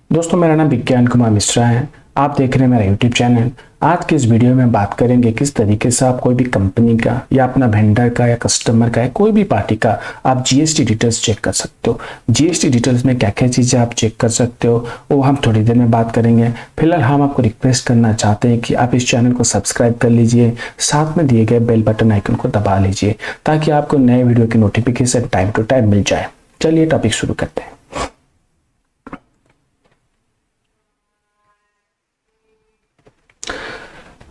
दोस्तों, मेरा नाम विज्ञान कुमार मिश्रा है। आप देख रहे हैं मेरा यूट्यूब चैनल। आज के इस वीडियो में बात करेंगे किस तरीके से आप कोई भी कंपनी का या अपना वेंडर का या कस्टमर का या कोई भी पार्टी का आप जीएसटी डिटेल्स चेक कर सकते हो। जीएसटी डिटेल्स में क्या क्या चीज़ें आप चेक कर सकते हो वो हम थोड़ी देर में बात करेंगे। फिलहाल हम आपको रिक्वेस्ट करना चाहते हैं कि आप इस चैनल को सब्सक्राइब कर लीजिए, साथ में दिए गए बेल बटन आइकन को दबा लीजिए ताकि आपको नए वीडियो की नोटिफिकेशन टाइम टू टाइम मिल जाए। चलिए टॉपिक शुरू करते हैं।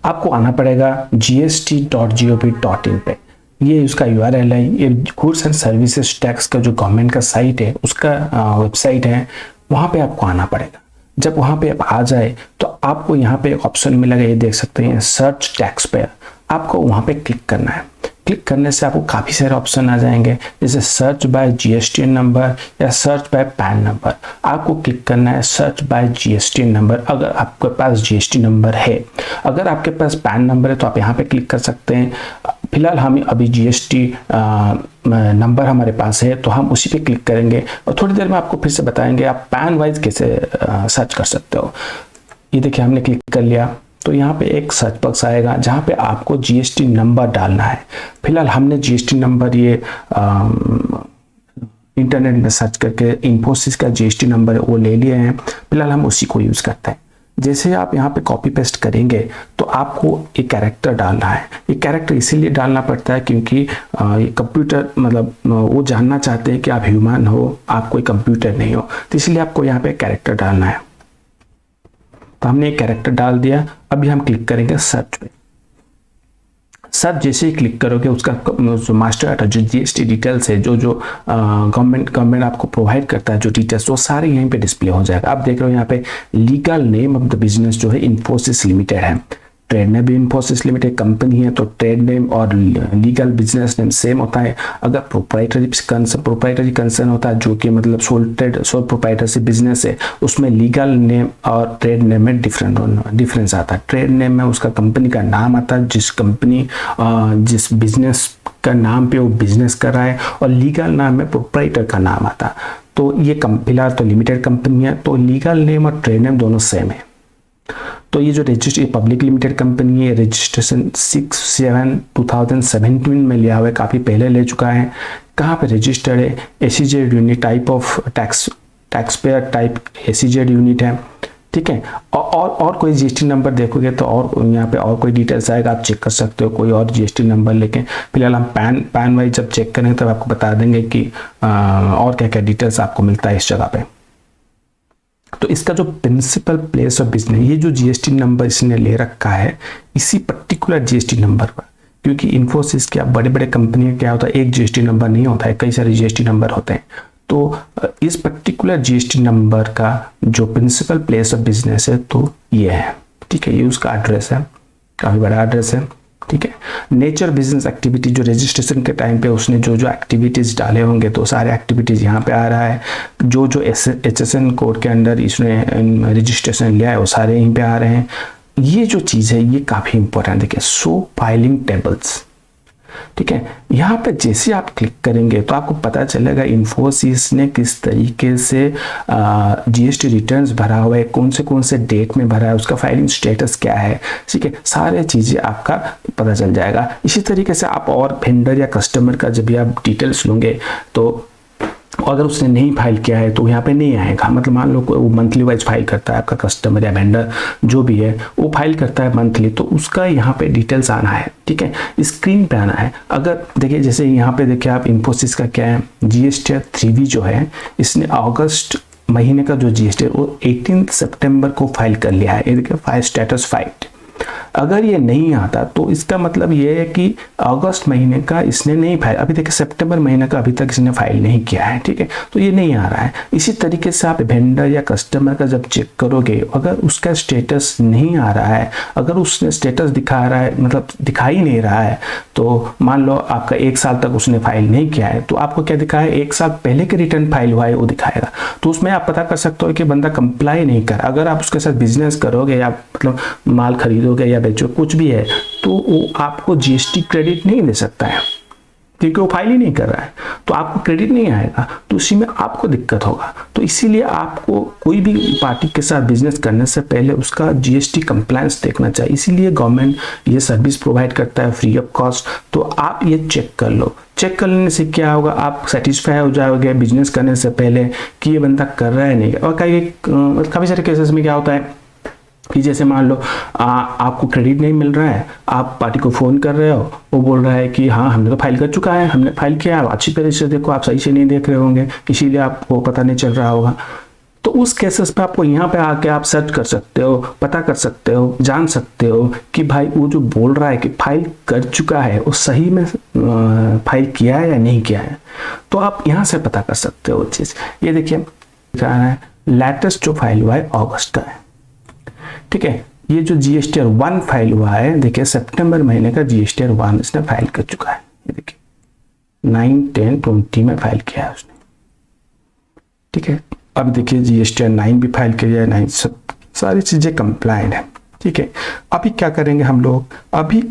आपको आना पड़ेगा gst.gov.in पे। ये उसका URL है। ये गुड्स एंड सर्विसेज टैक्स का जो गवर्नमेंट का साइट है उसका वेबसाइट है, वहाँ पे आपको आना पड़ेगा। जब वहाँ पे आप आ जाए तो आपको यहाँ पे एक ऑप्शन मिलेगा, ये देख सकते हैं सर्च टैक्स पे। आपको वहाँ पे क्लिक करना है। क्लिक करने से आपको काफ़ी सारे ऑप्शन आ जाएंगे, जैसे सर्च बाय जीएसटी नंबर या सर्च बाय पैन नंबर। आपको क्लिक करना है सर्च बाय जीएसटी नंबर अगर आपके पास जीएसटी नंबर है। अगर आपके पास पैन नंबर है तो आप यहाँ पे क्लिक कर सकते हैं। फिलहाल हम अभी जीएसटी नंबर हमारे पास है तो हम उसी पे क्लिक करेंगे और थोड़ी देर में आपको फिर से बताएंगे आप पैन वाइज कैसे सर्च कर सकते हो। ये देखिए, हमने क्लिक कर लिया तो यहाँ पे एक सर्च बॉक्स आएगा जहाँ पे आपको जीएसटी नंबर डालना है। फिलहाल हमने जीएसटी नंबर ये इंटरनेट में सर्च करके इन्फोसिस का जीएसटी नंबर है वो ले लिए हैं। फिलहाल हम उसी को यूज़ करते हैं। जैसे आप यहाँ पे कॉपी पेस्ट करेंगे तो आपको एक कैरेक्टर डालना है। ये कैरेक्टर इसीलिए डालना पड़ता है क्योंकि ये कंप्यूटर मतलब वो जानना चाहते हैं कि आप ह्यूमन हो, आप कोई कंप्यूटर नहीं हो, तो इसलिए आपको यहाँ पे कैरेक्टर डालना है। तो हमने एक कैरेक्टर डाल दिया। अभी हम क्लिक करेंगे सर्च पे। सर्च जैसे ही क्लिक करोगे उसका जो मास्टर डाटा जो जीएसटी डिटेल्स है, जो गवर्नमेंट आपको प्रोवाइड करता है जो डिटेल्स, वो सारे यहीं पे डिस्प्ले हो जाएगा। आप देख रहे हो यहाँ पे legal name of the business जो है इन्फोसिस लिमिटेड है। ट्रेड नेम भी इन्फोसिस लिमिटेड कंपनी है तो ट्रेड नेम और लीगल बिजनेस नेम सेम होता है। अगर प्रोप्राइटरी कंसर्न होता है जो कि मतलब सोल प्रोप्राइटरशिप बिजनेस है, उसमें लीगल नेम और ट्रेड नेम में डिफरेंस आता है। ट्रेड नेम में उसका कंपनी का नाम आता है, जिस बिजनेस का नाम पे वो बिजनेस कर रहा है, और लीगल नाम में प्रोप्राइटर का नाम आता है। तो ये फिलहाल तो लिमिटेड कंपनी है तो लीगल नेम और ट्रेड नेम दोनों सेम है। तो ये जो पब्लिक लिमिटेड कंपनी है, रजिस्ट्रेशन 6/7/2017 में लिया हुआ है, काफ़ी पहले ले चुका है। कहाँ पे रजिस्टर्ड है? ACZ unit, type of tax payer type ACZ unit है, ठीक है। और कोई जीएसटी नंबर देखोगे तो और यहाँ पे और कोई डिटेल्स आएगा, आप चेक कर सकते हो कोई और जीएसटी नंबर लेके। फिलहाल हम पैन वाइज जब चेक करेंगे तब आपको बता देंगे कि और क्या क्या डिटेल्स आपको मिलता है इस जगह पे। तो इसका जो प्रिंसिपल प्लेस ऑफ बिजनेस, ये जो जीएसटी नंबर इसने ले रखा है इसी पर्टिकुलर जीएसटी नंबर पर, क्योंकि इन्फोसिस के बड़े बड़े कंपनी क्या होता है, एक जीएसटी नंबर नहीं होता है, कई सारे जीएसटी नंबर होते हैं। तो इस पर्टिकुलर जीएसटी नंबर का जो प्रिंसिपल प्लेस ऑफ बिजनेस है तो ये है, ठीक है। ये उसका एड्रेस है, काफ़ी बड़ा एड्रेस है, ठीक है। नेचर बिजनेस एक्टिविटी, जो रजिस्ट्रेशन के टाइम पे उसने जो एक्टिविटीज़ डाले होंगे तो सारे एक्टिविटीज़ यहाँ पे आ रहा है। जो HSN कोड के अंडर इसने रजिस्ट्रेशन लिया है वो सारे यहीं पे आ रहे हैं। ये जो चीज़ है ये काफ़ी इंपॉर्टेंट, देखिए शो फाइलिंग टेबल्स, ठीक है। यहाँ पे जैसे आप क्लिक करेंगे तो आपको पता चलेगा इन्फोसिस ने किस तरीके से जीएसटी रिटर्न्स भरा हुआ है, कौन से डेट में भरा है, उसका फाइलिंग स्टेटस क्या है, ठीक है। सारे चीज़ें आपका पता चल जाएगा। इसी तरीके से आप और वेंडर या कस्टमर का जब भी आप डिटेल्स लोगे तो अगर उसने नहीं फाइल किया है तो यहाँ पे नहीं आएगा। मतलब मान लो वो मंथली वाइज फाइल करता है, आपका कस्टमर या वेंडर जो भी है वो फाइल करता है मंथली, तो उसका यहाँ पे डिटेल्स आना है, ठीक है, स्क्रीन पे आना है। अगर देखिए जैसे यहाँ पे देखिए आप इन्फोसिस का क्या है, GST 3V जो है इसने अगस्त महीने का जो GST है वो 18 सितंबर को फाइल कर लिया है। ये देखिए फाइल स्टेटस फाइल्ड। अगर ये नहीं आता तो इसका मतलब ये है कि अगस्त महीने का इसने नहीं फाइल, अभी देखिए सितंबर महीने का अभी तक इसने फाइल नहीं किया है, ठीक है, तो ये नहीं आ रहा है। इसी तरीके से आप वेंडर या कस्टमर का जब चेक करोगे, अगर उसका स्टेटस नहीं आ रहा है, अगर उसने स्टेटस दिखा रहा है मतलब दिखा ही नहीं रहा है, तो मान लो आपका 1 साल तक उसने फाइल नहीं किया है तो आपको क्या दिखा है, 1 साल पहले के रिटर्न फाइल हुआ है वो दिखाएगा। तो उसमें आप पता कर सकते हो कि बंदा कंप्लाई नहीं कर। अगर आप उसके साथ बिजनेस करोगे या मतलब माल खरीदोगे या बेचो कुछ भी है तो वो आपको जीएसटी क्रेडिट नहीं दे सकता है, क्योंकि वो फाइल ही नहीं कर रहा है, तो आपको क्रेडिट नहीं आएगा, तो उसी में आपको दिक्कत होगा। तो इसीलिए आपको कोई भी पार्टी के साथ बिजनेस करने से पहले उसका जीएसटी कंप्लायंस देखना चाहिए। इसीलिए गवर्नमेंट ये सर्विस प्रोवाइड करता है फ्री ऑफ कॉस्ट। तो आप ये चेक कर लो। चेक कर लेने से क्या होगा, आप सेटिस्फाई हो जाओगे बिजनेस करने से पहले कि ये बंदा कर रहा है नहीं। और काफ़ी सारे केसेस में क्या होता है कि जैसे मान लो आपको क्रेडिट नहीं मिल रहा है, आप पार्टी को फ़ोन कर रहे हो, वो बोल रहा है कि हाँ हमने तो फाइल कर चुका है, हमने फाइल किया, आप अच्छी तरह से देखो, आप सही से नहीं देख रहे होंगे, इसीलिए आपको पता नहीं चल रहा होगा। तो उस केसेस पे आपको यहाँ पे आके आप सर्च कर सकते हो, पता कर सकते हो, जान सकते हो कि भाई वो जो बोल रहा है कि फाइल कर चुका है, वो सही में फाइल किया है या नहीं किया है। तो आप यहाँ से पता कर सकते हो चीज़। ये देखिए क्या है, लेटेस्ट जो फाइल हुआ है अगस्त का है, ठीक है। ये जो जीएसटीआर 1 फाइल हुआ है, देखिए सितंबर महीने का जीएसटीआर 1 इसने फाइल कर चुका है। ये देखिए 9/10/20 में फाइल किया है उसने, ठीक है। अब देखिए जीएसटीआर 9 भी फाइल किया है, 9 सब सारी चीज़ें कंप्लाइंट है, ठीक है। अभी क्या करेंगे हम लोग, अभी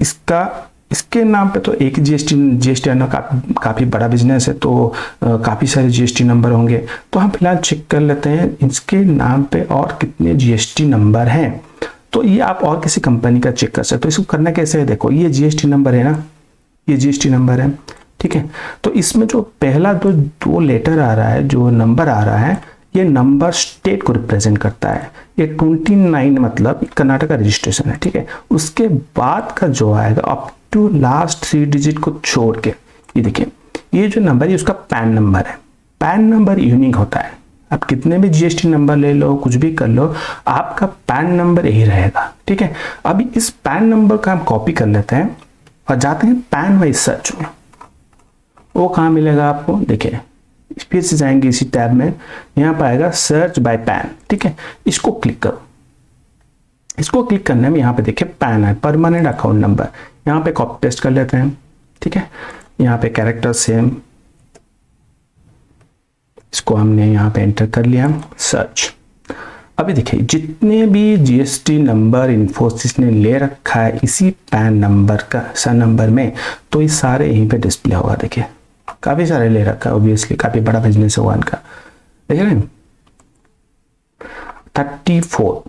इसके नाम पे तो एक जीएसटी ना काफ़ी बड़ा बिजनेस है, तो काफ़ी सारे जीएसटी नंबर होंगे। तो हम फिलहाल चेक कर लेते हैं इसके नाम पे और कितने जीएसटी नंबर हैं। तो ये आप और किसी कंपनी का चेक कर सकते हो। इसको करना कैसे है, देखो ये जीएसटी नंबर है ना, ये जीएसटी नंबर है, ठीक है। तो इसमें जो पहला दो लेटर आ रहा है, जो नंबर आ रहा है, ये नंबर स्टेट को रिप्रेजेंट करता है। ये 29 मतलब कर्नाटका रजिस्ट्रेशन है, ठीक है। उसके बाद का जो आएगा अप टू लास्ट 3 डिजिट को छोड़ के, ये देखिए ये जो नंबर है उसका पैन नंबर है। पैन नंबर यूनिक होता है। आप कितने भी जीएसटी नंबर ले लो, कुछ भी कर लो, आपका पैन नंबर यही रहेगा, ठीक है। अभी इस पैन नंबर का हम कॉपी कर लेते हैं और जाते हैं पैन वाइज सर्च में। वो कहाँ मिलेगा आपको, देखिए फिर से जाएंगे इसी टैब में, यहाँ पर आएगा सर्च बाय पैन, ठीक है। इसको क्लिक करो। इसको क्लिक करने में यहाँ पे देखिए पैन है, परमानेंट अकाउंट नंबर, यहाँ पे कॉपी पेस्ट कर लेते हैं, ठीक है। यहाँ पे कैरेक्टर सेम, इसको हमने यहाँ पे एंटर कर लिया, सर्च। अभी देखिए जितने भी जीएसटी नंबर इन्फोसिस ने ले रखा है इसी पैन नंबर का सा नंबर में, तो ये सारे यहीं पे डिस्प्ले होगा। देखिए काफ़ी सारे ले रखा है, ऑब्वियसली काफ़ी बड़ा बिजनेस होगा इनका, देखिए ना 34,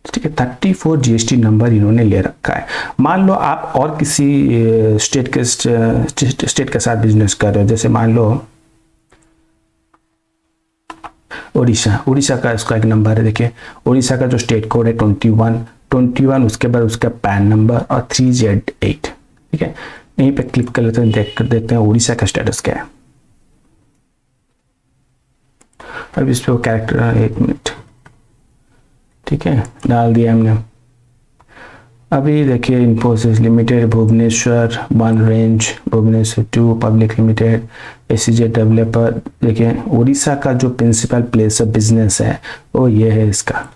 ठीक है। 34 जीएसटी नंबर इन्होंने ले रखा है। मान लो आप और किसी स्टेट के साथ बिजनेस कर रहे हो, जैसे मान लो उड़ीसा का इसका एक नंबर है, देखिए उड़ीसा का जो स्टेट कोड है 21, उसके बाद उसका पैन नंबर और 3Z8, ठीक है। यहीं पे क्लिक कर लेते हैं, देखते हैं उड़ीसा का स्टेटस क्या है। अब इस पे कैरेक्टर 1 मिनट, ठीक है, डाल दिया हमने। अभी देखिए Infosys limited Bhubaneswar 1 range, Bhubaneswar 2 public limited, ACJ developer. देखिए उड़ीसा का जो प्रिंसिपल प्लेस ऑफ बिजनेस है वो ये है इसका,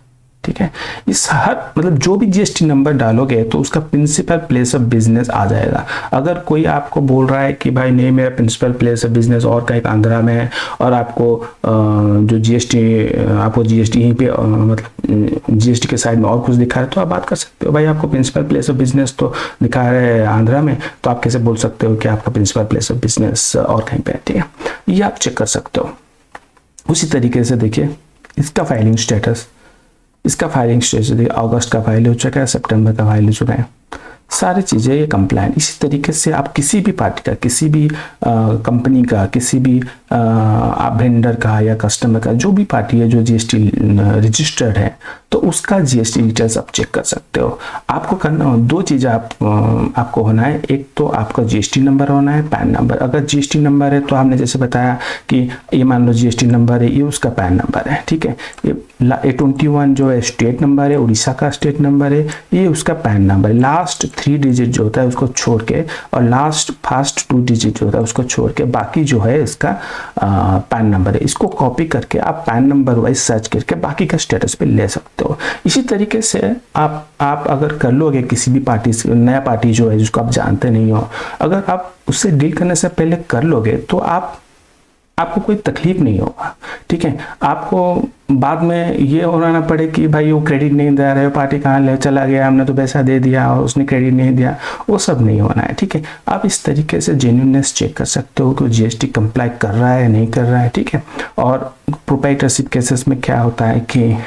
ठीक है। इस हर मतलब जो भी जीएसटी नंबर डालोगे तो उसका प्रिंसिपल प्लेस ऑफ बिजनेस आ जाएगा। अगर कोई आपको बोल रहा है कि भाई नहीं मेरा प्रिंसिपल प्लेस ऑफ बिजनेस और कहीं आंध्रा में है, और आपको जो जीएसटी यहीं पे मतलब जीएसटी के साइड में और कुछ दिखा रहा है, तो आप बात कर सकते हो भाई आपको प्रिंसिपल प्लेस ऑफ बिजनेस तो दिखा रहे हैं आंध्रा में, तो आप कैसे बोल सकते हो कि आपका प्रिंसिपल प्लेस ऑफ बिजनेस और कहीं पे है, ठीक है। ये आप चेक कर सकते हो। उसी तरीके से देखिए इसका फाइलिंग स्टेटस, देखिए अगस्त का फाइल हो चुका है, सितंबर का फाइल हो चुका है, सारी चीज़ें ये कंप्लाइंट। इसी तरीके से आप किसी भी पार्टी का, किसी भी कंपनी का, किसी भी आप वेंडर का या कस्टमर का, जो भी पार्टी है जो जीएसटी रजिस्टर्ड है, तो उसका जीएसटी डिटेल्स आप चेक कर सकते हो। आपको करना हो 2 चीज़ें आपको होना है, एक तो आपका जीएसटी नंबर होना है, पैन नंबर। अगर जीएसटी नंबर है तो आपने जैसे बताया कि ये मान लो जीएसटी नंबर है, ये उसका पैन नंबर है, ठीक है। ये 21 जो है स्टेट नंबर है, उड़ीसा का स्टेट नंबर है, ये उसका पैन नंबर है। लास्ट 3 डिजिट जो होता है उसको छोड़ के, और लास्ट फर्स्ट 2 डिजिट जो होता है उसको छोड़ के, बाकी जो है इसका पैन नंबर है। इसको कॉपी करके आप पैन नंबर वाइज सर्च करके बाकी का स्टेटस पे ले सकते हो। इसी तरीके से आप अगर कर लोगे किसी भी पार्टी से, नया पार्टी जो है जिसको आप जानते नहीं हो, अगर आप उससे डील करने से पहले कर लोगे तो आप आपको कोई तकलीफ नहीं होगा, ठीक है। आपको बाद में ये होना ना पड़े कि भाई वो क्रेडिट नहीं दे रहे, पार्टी कहाँ ले चला गया, हमने तो पैसा दे दिया और उसने क्रेडिट नहीं दिया, वो सब नहीं होना है, ठीक है। आप इस तरीके से जेन्युइननेस चेक कर सकते हो कि जीएसटी कंप्लाई कर रहा है नहीं कर रहा है, ठीक है। और प्रोप्राइटरशिप केसेस में क्या होता है कि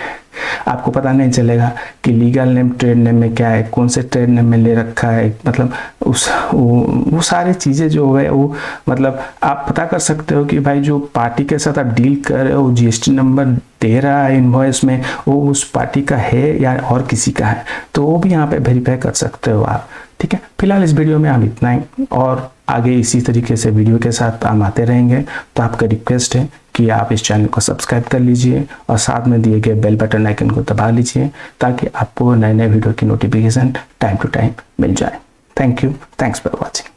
आपको पता नहीं चलेगा कि लीगल नेम ट्रेड नेम में क्या है, कौन से ट्रेड नेम में ले रखा है, मतलब वो सारी चीज़ें जो है वो मतलब आप पता कर सकते हो कि भाई जो पार्टी के साथ आप डील कर रहे हो जीएसटी नंबर दे रहा है इनवॉइस में, वो उस पार्टी का है या और किसी का है, तो वो भी यहाँ पे वेरीफाई कर सकते हो आप, ठीक है। फिलहाल इस वीडियो में हम इतना ही, और आगे इसी तरीके से वीडियो के साथ हम आते रहेंगे। तो आपका रिक्वेस्ट है कि आप इस चैनल को सब्सक्राइब कर लीजिए और साथ में दिए गए बेल बटन आइकन को दबा लीजिए ताकि आपको नए नए वीडियो की नोटिफिकेशन टाइम टू टाइम मिल जाए। Thank you, thanks for watching.